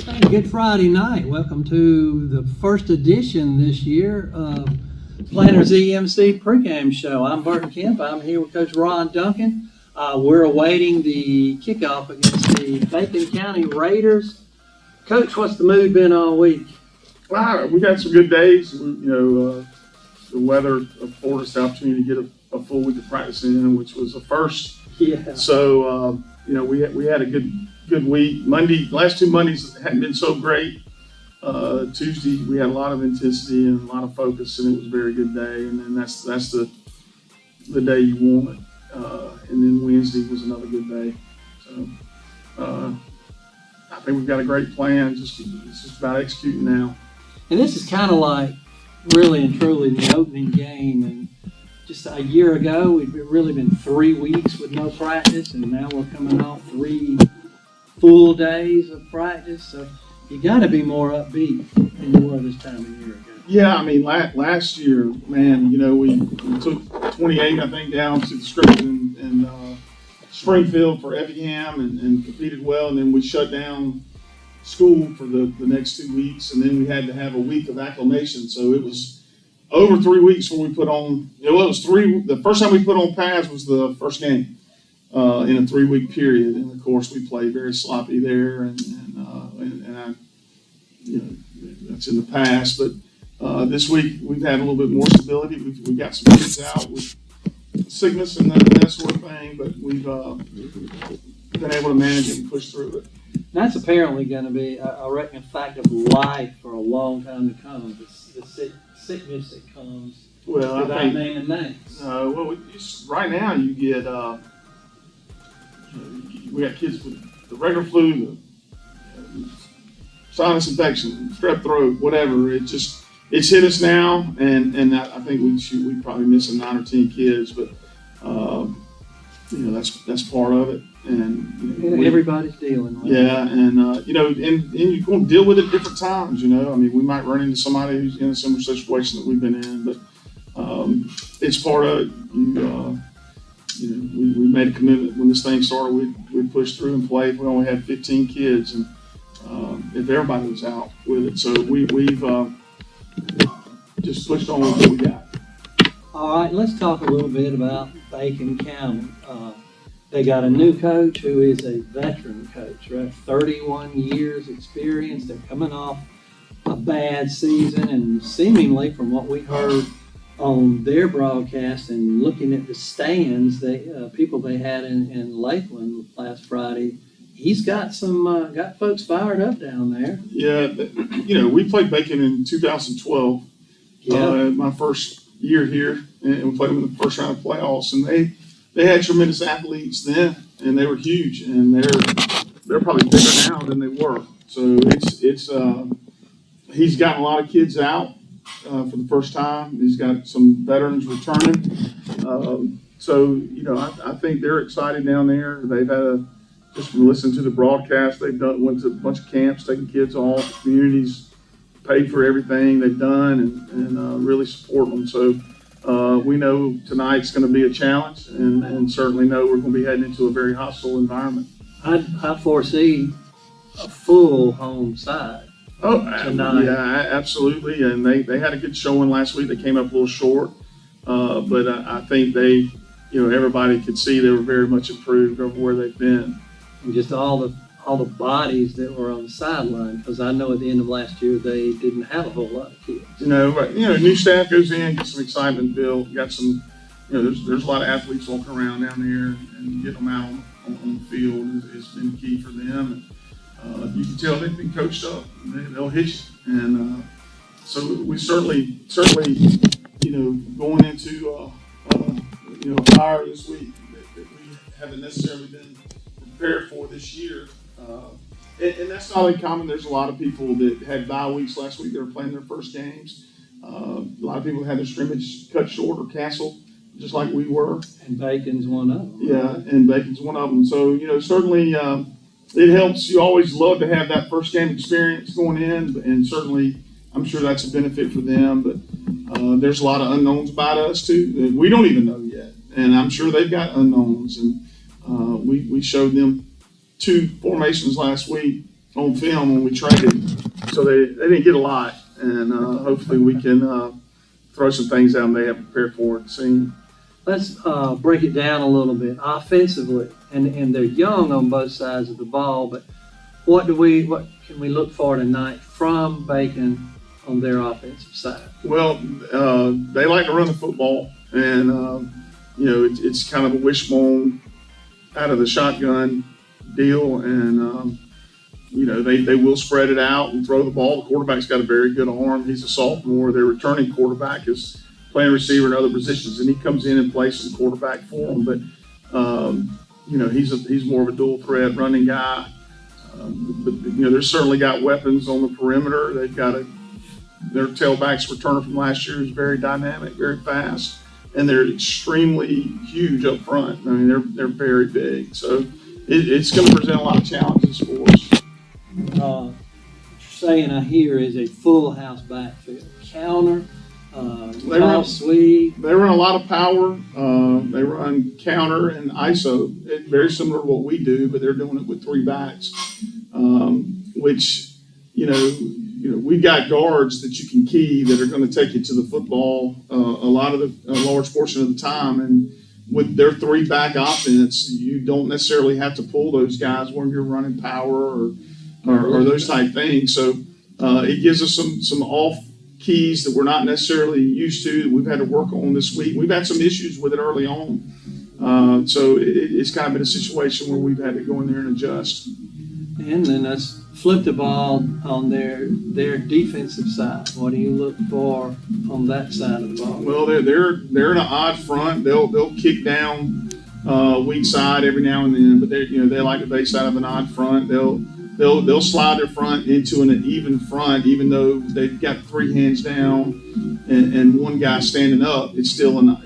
Good Friday night. Welcome to the first edition this year of Planners EMC pregame show. I'm Burton Kemp. I'm here with Coach Ron Duncan. We're awaiting the kickoff against the Bacon County Raiders. Coach, what's the mood been all week? We got some good days. The weather afforded us the opportunity to get a full week of practice in, which was a first. Yeah. So, we had a good week. Last two Mondays hadn't been so great. Tuesday we had a lot of intensity and a lot of focus, and it was a very good day. And then that's the day you want it. And then Wednesday was another good day. So I think we've got a great plan. It's just about executing now. And this is kind of like really and truly the opening game. And just a year ago, we'd really been 3 weeks with no practice, and now we're coming off 3 full days of practice. So you got to be more upbeat than you were this time a year ago. Yeah, I mean, last year, man, we took 28, I think, down to the Screven and Springfield for Effingham and competed well, and then we shut down school for the next 2 weeks, and then we had to have a week of acclimation. So it was over 3 weeks when we put on. It was 3. The first time we put on pads was the first game in a 3-week period, and of course we played very sloppy there, and I, that's in the past. But this week we've had a little bit more stability. We've got some kids out with sickness and that sort of thing, but we've been able to manage it and push through it. That's apparently going to be, I reckon, a fact of life for a long time to come. The sickness that comes without naming names. Right now you get we got kids with the regular flu, the sinus infection, strep throat, whatever. It's hit us now, and I think we probably missing 9 or 10 kids, but that's part of it. And everybody's dealing with it. Yeah, and you're going to deal with it at different times. I mean, we might run into somebody who's in a similar situation that we've been in, but it's part of it. We made a commitment when this thing started. We'd push through and play. We only had 15 kids, and if everybody was out with it, so we've just pushed on with what we got. All right, let's talk a little bit about Bacon County. They got a new coach who is a veteran coach, right? 31 years experience. They're coming off a bad season, and seemingly from what we heard on their broadcast and looking at the stands, people they had in Lakeland last Friday, he's got got folks fired up down there. Yeah, we played Bacon in 2012. Yeah. My first year here, and we played them in the first round of playoffs, and they had tremendous athletes then, and they were huge, and they're probably bigger now than they were. So it's he's gotten a lot of kids out for the first time. He's got some veterans returning. I think they're excited down there. They've had just listened to the broadcast. They've went to a bunch of camps, taking kids off. Communities paid for everything they've done and really support them. So we know tonight's going to be a challenge, and certainly know we're going to be heading into a very hostile environment. I foresee a full home side. Tonight. Yeah, absolutely. And they had a good showing last week. They came up a little short, but I think everybody could see they were very much improved over where they've been. And just all the bodies that were on the sideline, because I know at the end of last year they didn't have a whole lot of kids. New staff goes in, gets some excitement built. Got some, there's a lot of athletes walking around down there, and getting them out on the field has been key for them. And, you can tell they've been coached up. They'll hit you, and so we certainly, going into a fire this week that we haven't necessarily been prepared for this year. And that's not uncommon. There's a lot of people that had bye weeks last week that were playing their first games. A lot of people had their scrimmage cut short or canceled, just like we were. And Bacon's one of them. Yeah, and Bacon's one of them. So, certainly it helps. You always love to have that first game experience going in, and certainly I'm sure that's a benefit for them. But there's a lot of unknowns about us, too, that we don't even know yet. And I'm sure they've got unknowns. And we showed them 2 formations last week on film when we traded, so they didn't get a lot, and hopefully we can throw some things out and they have prepared for it. See. Let's break it down a little bit offensively, and they're young on both sides of the ball. But what can we look for tonight from Bacon on their offensive side? Well, they like to run the football, and it's kind of a wishbone out of the shotgun deal, and they will spread it out and throw the ball. The quarterback's got a very good arm. He's a sophomore. Their returning quarterback is playing receiver in other positions, and he comes in and plays as a quarterback for them. But he's more of a dual threat running guy. But they're certainly got weapons on the perimeter. They've got their tailback's returner from last year is very dynamic, very fast, and they're extremely huge up front. I mean, they're very big. So it's going to present a lot of challenges for us. What you're saying, I hear, is a full house backfield. Counter. They run a lot of power. They run counter and ISO. It's very similar to what we do, but they're doing it with three backs, which we got guards that you can key that are going to take you to the football a large portion of the time. And with their three back offense, you don't necessarily have to pull those guys when you're running power or those type things. So it gives us some off keys that we're not necessarily used to, that we've had to work on this week. We've had some issues with it early on. So it's kind of been a situation where we've had to go in there and adjust. And then let's flip the ball on their defensive side. What do you look for on that side of the ball? Well, they're in an odd front. They'll kick down weak side every now and then, but they like the base side of an odd front. They'll slide their front into an even front, even though they've got three hands down and one guy standing up. It's still an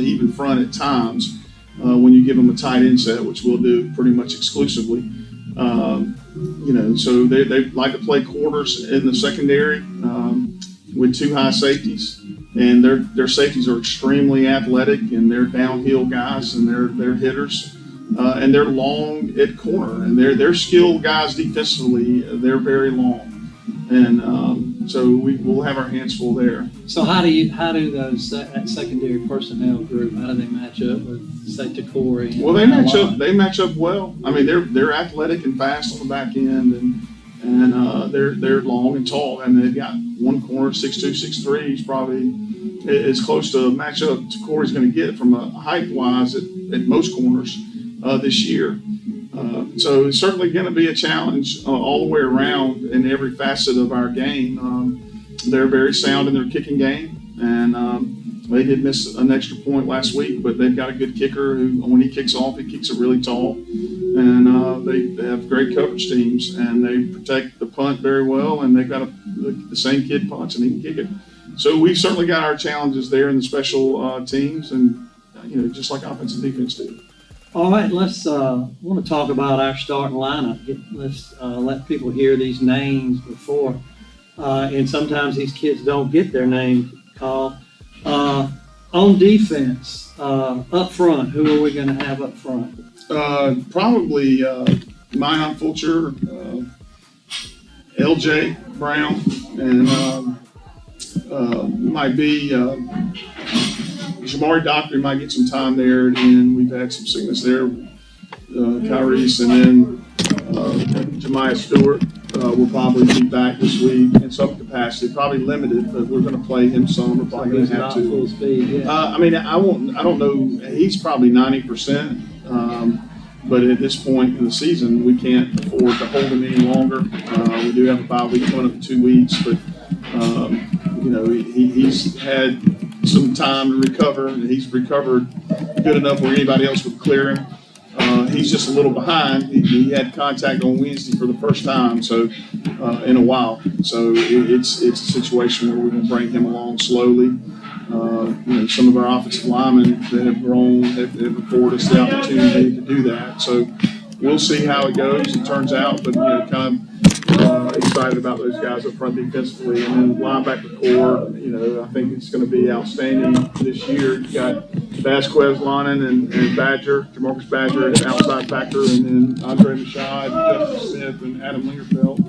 even front at times when you give them a tight end set, which we'll do pretty much exclusively. So they like to play quarters in the secondary with two high safeties, and their safeties are extremely athletic, and they're downhill guys, and they're hitters. And they're long at corner, and they're skilled guys defensively. They're very long, and so we'll have our hands full there. So how do those that secondary personnel group, how do they match up with, say, Takori? Well, they match up well. I mean, they're athletic and fast on the back end, and they're long and tall, and they've got one corner 6'2", 6'3". He's probably as close to a matchup Takori's going to get from a height wise at most corners this year. So it's certainly going to be a challenge all the way around in every facet of our game. They're very sound in their kicking game, and they did miss an extra point last week, but they've got a good kicker who, when he kicks off, he kicks it really tall. And they have great coverage teams, and they protect the punt very well, and they've got the same kid punts, and he can kick it. So we've certainly got our challenges there in the special teams, and just like offense and defense do. All right, let's want to talk about our starting lineup. Let's let people hear these names before, and sometimes these kids don't get their name called. On defense, up front, who are we going to have up front? Probably Mayan Fulcher, LJ Brown, and might be Jamari Dockery might get some time there, and we've had some sickness there. Tyrese, and then Jemiah Stewart will probably be back this week in some capacity, probably limited, but we're going to play him some. We're probably going to have to. Full speed, yeah. I don't know. He's probably 90%, but at this point in the season, we can't afford to hold him any longer. We do have a bye week coming up in 2 weeks, but he's had some time to recover, and he's recovered good enough where anybody else would clear him. He's just a little behind. He had contact on Wednesday for the first time, so in a while. So it's a situation where we're going to bring him along slowly. Some of our offensive linemen that have grown have afforded us the opportunity to do that. So we'll see how it goes. It turns out, but kind of excited about those guys up front defensively, and then linebacker core. I think it's going to be outstanding this year. You got Vasquez, Lonan, and Badger, Jamarcus Badger, an outside backer, and then Andre Machad, Justin Smith, and Adam Lingerfeld.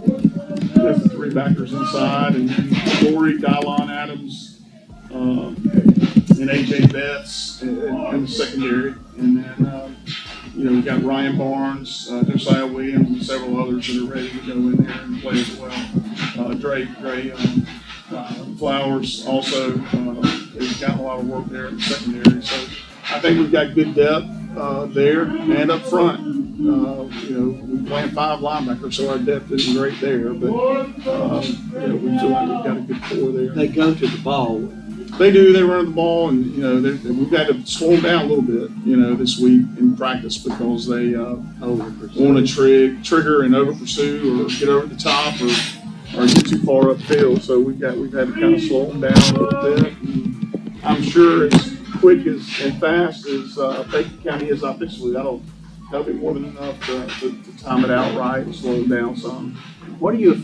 That's the three backers inside, and then Corey, Dylon Adams, and AJ Betts in the secondary, and then we got Ryan Barnes, Josiah Williams, and several others that are ready to go in there and play as well. Dre Flowers also has gotten a lot of work there in the secondary, so I think we've got good depth there and up front. We're playing 5 linebackers, so our depth isn't great there, but we feel like we've got a good core there. They go to the ball. They do. They run the ball, and we've had to slow them down a little bit, this week in practice because they want to trigger and over pursue or get over the top or get too far upfield. So we've had to kind of slow them down a little bit. And I'm sure as quick and fast as Bacon County is offensively, that'll be more than enough to time it out right and slow them down some. What do you?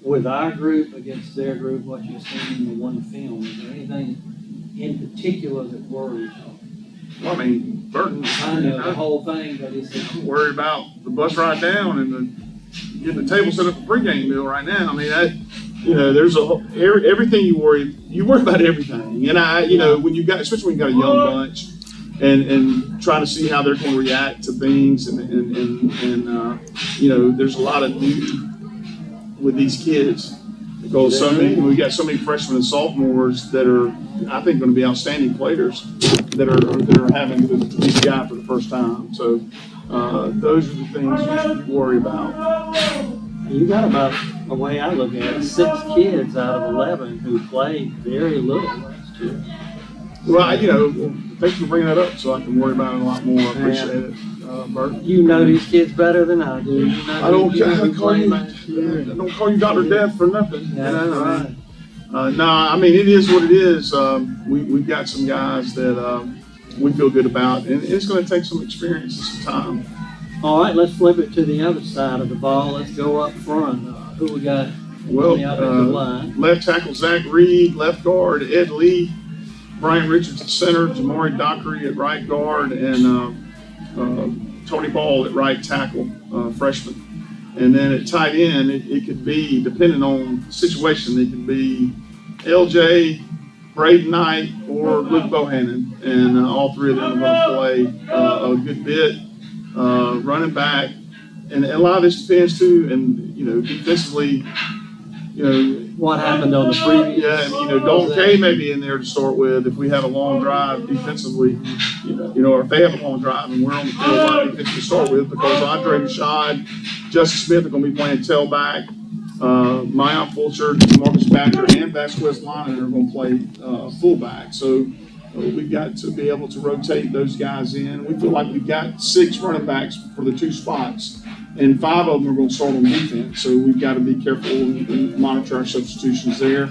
With our group against their group, what you've seen in the one film, is there anything in particular that worries you? Well, I mean, Burton. I know the whole thing, but it's worried about the bus ride down and getting the table set up for pregame meal right now. I mean, there's everything you worry about everything. And when especially when you got a young bunch and trying to see how they're going to react to things and there's a lot of new with these kids because we got so many freshmen and sophomores that are, I think, going to be outstanding players that are having to be the guy for the first time. So those are the things you should worry about. You got about, the way I look at it, 6 kids out of 11 who played very little last year. Well, thanks for bringing that up so I can worry about it a lot more. I appreciate it. Bert. You know these kids better than I do. I don't call you Dr. Death for nothing. Right. I mean, it is what it is. We've got some guys that we feel good about, and it's going to take some experience and some time. All right, let's flip it to the other side of the ball. Let's go up front. Who we got on the offensive line? Left tackle Zach Reed, left guard Ed Lee, Brian Richards at center, Jamari Dockery at right guard, and Tony Ball at right tackle, freshman. And then at tight end, it could be, depending on the situation, it could be LJ, Braden Knight, or Luke Bohannon. And all three of them are going to play a good bit, running back. And a lot of this depends, too, and, defensively, what happened on the previous? Yeah, Dalton K may be in there to start with if we have a long drive defensively, or if they have a long drive and we're on the field a lot of defense to start with, because Andre Machad, Justin Smith are going to be playing tailback. Mayan Fulcher, Marcus Badger, and Vasquez Lonan are going to play fullback. So we've got to be able to rotate those guys in. We feel like we've got 6 running backs for the 2 spots. And 5 of them are going to start on defense, so we've got to be careful and monitor our substitutions there.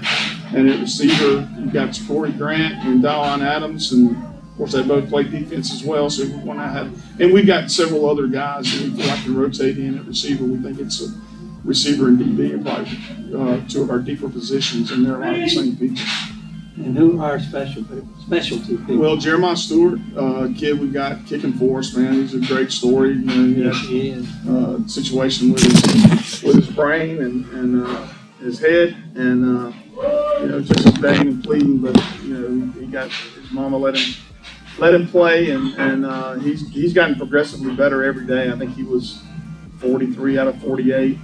And at receiver, you've got Corey Grant and Dylon Adams, and of course they both play defense as well. So we want to have, and we've got several other guys that we feel like can rotate in at receiver. We think it's a receiver and DB are probably 2 of our deeper positions, and they're a lot of the same people. And who are specialty people? Well, Jeremiah Stewart, kid we got kicking for us, man. He's a great story. He is. Situation with his brain and his head, and took some begging and pleading, but he got his mama let him play, and he's gotten progressively better every day. I think he was 43 out of 48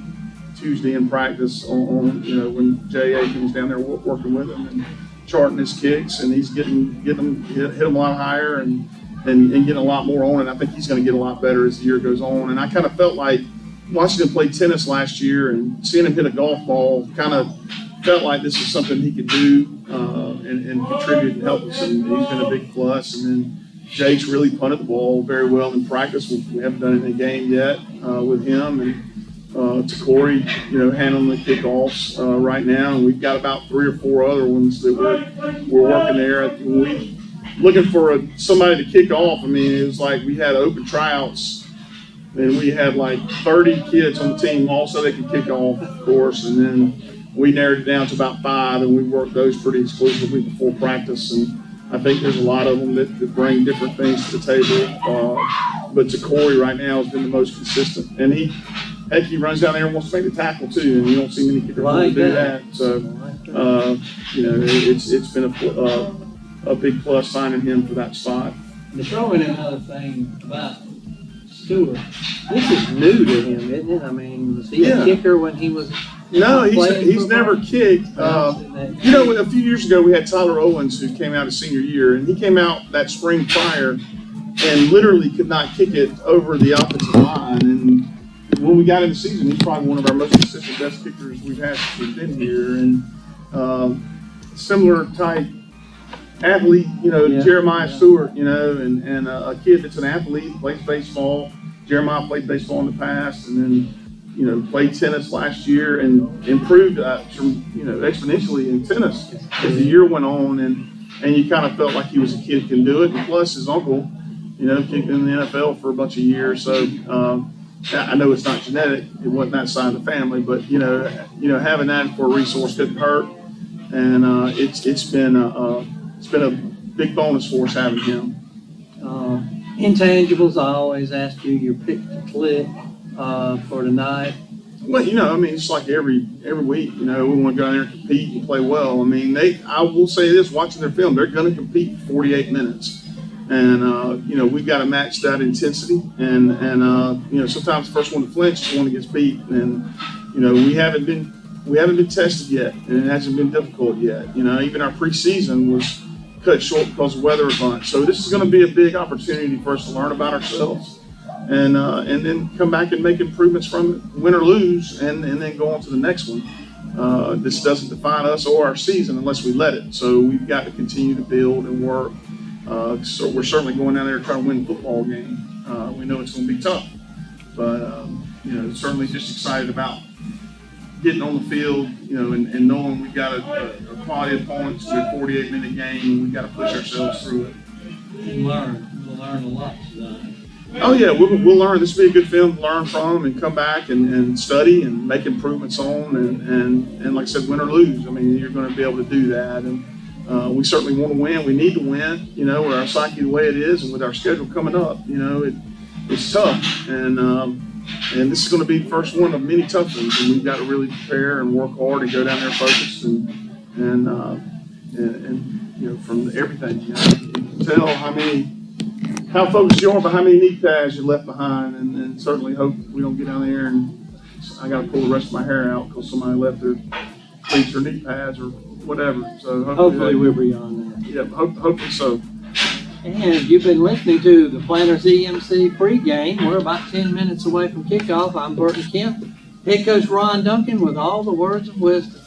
Tuesday in practice on when Jay Aiken was down there working with him and charting his kicks, and he's hit them a lot higher and getting a lot more on it. I think he's going to get a lot better as the year goes on. And I kind of felt like watching him play tennis last year and seeing him hit a golf ball, kind of felt like this is something he could do and contribute and help us. And he's been a big plus. And then Jake's really punted the ball very well in practice. We haven't done it in a game yet with him. And to Corey, handling the kickoffs right now, and we've got about 3 or 4 other ones that we're working there. We looking for somebody to kick off. I mean, it was like we had open tryouts, and we had like 30 kids on the team also they could kick off, of course, and then we narrowed it down to about 5, and we worked those pretty exclusively before practice. And I think there's a lot of them that bring different things to the table. But Corey right now has been the most consistent. And he runs down there and wants to make the tackle too. And you don't see many kickers Like do that. that. So, it's been a big plus signing him for that spot. To throw in another thing about Stewart, this is new to him, isn't it? I mean, was he a kicker when he was No, he's football? never kicked. A few years ago we had Tyler Owens who came out his senior year, and he came out that spring prior and literally could not kick it over the offensive line. And when we got in the season, he's probably one of our most consistent best kickers we've had since we've been here. And similar type athlete, Jeremiah Stewart, and a kid that's an athlete, plays baseball. Jeremiah played baseball in the past, and then, played tennis last year and improved, exponentially in tennis as the year went on. And you kind of felt like he was a kid who can do it. And plus, his uncle, kicked in the NFL for a bunch of years. So I know it's not genetic; it wasn't that side of the family. But having that for a resource couldn't hurt. And it's been a big bonus for us having him. Intangibles, I always ask you your pick to click for tonight. Well, it's like every week, we want to go out there and compete and play well. I will say this, watching their film, they're going to compete 48 minutes. And, we've got to match that intensity. And sometimes the first one to flinch is the one that gets beat. And, we haven't been tested yet, and it hasn't been difficult yet. Even our preseason was cut short because of weather event. So this is going to be a big opportunity for us to learn about ourselves and then come back and make improvements from it, win or lose, and then go on to the next one. This doesn't define us or our season unless we let it. So we've got to continue to build and work. So we're certainly going down there trying to win a football game. We know it's going to be tough, but certainly just excited about getting on the field, and knowing we've got a quality opponent to a 48-minute game, and we've got to push ourselves through it. We'll learn a lot tonight. Oh yeah, we'll learn. This will be a good film to learn from and come back and study and make improvements on, and like I said, win or lose. You're going to be able to do that, and we certainly want to win. We need to win. With our psyche the way it is, and with our schedule coming up, it's tough, and this is going to be the first one of many tough ones, and we've got to really prepare and work hard and go down there focused and from everything. You can tell how focused you are by how many knee pads you left behind, and certainly hope we don't get down there and I got to pull the rest of my hair out because somebody left their cleats or knee pads or whatever. So hopefully we're beyond that. Yeah, hopefully so. And you've been listening to the Planners EMC pregame. We're about 10 minutes away from kickoff. I'm Burton Kemp, head coach Ron Duncan with all the words of wisdom.